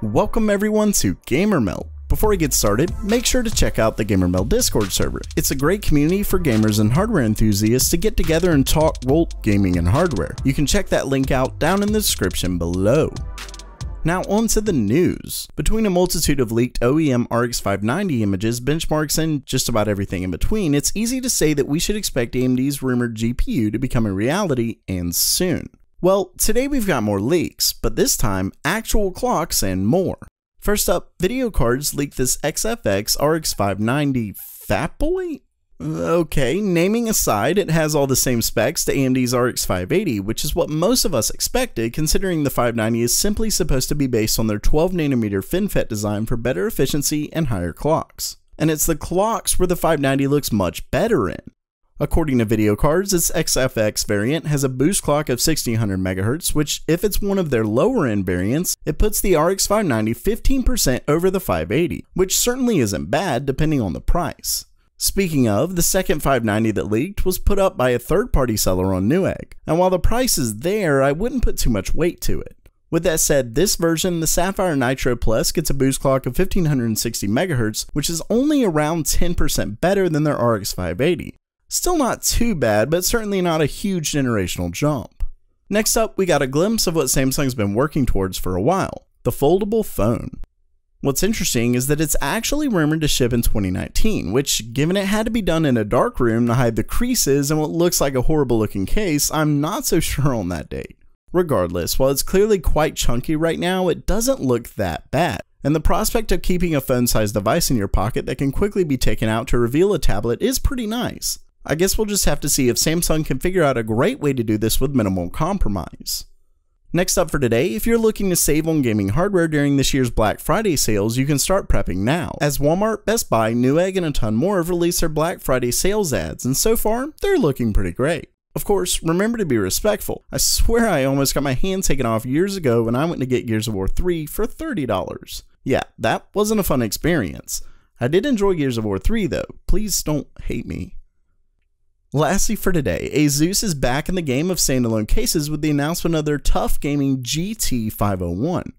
Welcome everyone to GamerMelt. Before we get started, make sure to check out the GamerMelt Discord server. It's a great community for gamers and hardware enthusiasts to get together and talk gaming and hardware. You can check that link out down in the description below. Now on to the news. Between a multitude of leaked OEM RX 590 images, benchmarks, and just about everything in between, it's easy to say that we should expect AMD's rumored GPU to become a reality, and soon. Well, today we've got more leaks, but this time, actual clocks and more. First up, video cards leaked this XFX RX 590 Fat Boy? Okay, naming aside, it has all the same specs to AMD's RX 580, which is what most of us expected, considering the 590 is simply supposed to be based on their 12nm FinFET design for better efficiency and higher clocks. And it's the clocks where the 590 looks much better in. According to video cards, its XFX variant has a boost clock of 1600 MHz, which, if it's one of their lower end variants, it puts the RX 590 15% over the 580, which certainly isn't bad depending on the price. Speaking of, the second 590 that leaked was put up by a third-party seller on Newegg, and while the price is there, I wouldn't put too much weight to it. With that said, this version, the Sapphire Nitro Plus, gets a boost clock of 1560 MHz, which is only around 10% better than their RX 580. Still not too bad, but certainly not a huge generational jump. Next up, we got a glimpse of what Samsung's been working towards for a while, the foldable phone. What's interesting is that it's actually rumored to ship in 2019, which, given it had to be done in a dark room to hide the creases and what looks like a horrible looking case, I'm not so sure on that date. Regardless, while it's clearly quite chunky right now, it doesn't look that bad, and the prospect of keeping a phone-sized device in your pocket that can quickly be taken out to reveal a tablet is pretty nice. I guess we'll just have to see if Samsung can figure out a great way to do this with minimal compromise. Next up for today, if you're looking to save on gaming hardware during this year's Black Friday sales, you can start prepping now, as Walmart, Best Buy, Newegg, and a ton more have released their Black Friday sales ads, and so far, they're looking pretty great. Of course, remember to be respectful. I swear I almost got my hand taken off years ago when I went to get Gears of War 3 for $30. Yeah, that wasn't a fun experience. I did enjoy Gears of War 3 though, please don't hate me. Lastly for today, Asus is back in the game of standalone cases with the announcement of their Tough Gaming GT501.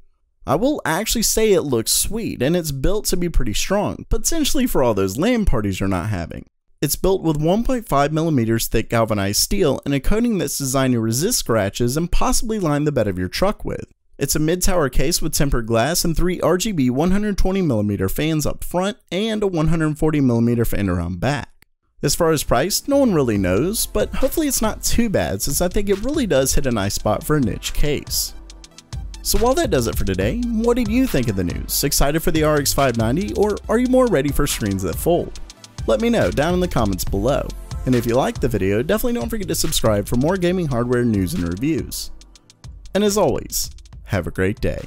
I will actually say it looks sweet, and it's built to be pretty strong, potentially for all those LAN parties you're not having. It's built with 1.5mm thick galvanized steel and a coating that's designed to resist scratches and possibly line the bed of your truck with. It's a mid-tower case with tempered glass and 3 RGB 120mm fans up front and a 140mm fan around back. As far as price, no one really knows, but hopefully it's not too bad since I think it really does hit a nice spot for a niche case. So while that does it for today, what did you think of the news? Excited for the RX 590, or are you more ready for screens that fold? Let me know down in the comments below. And if you liked the video, definitely don't forget to subscribe for more gaming hardware news and reviews. And as always, have a great day.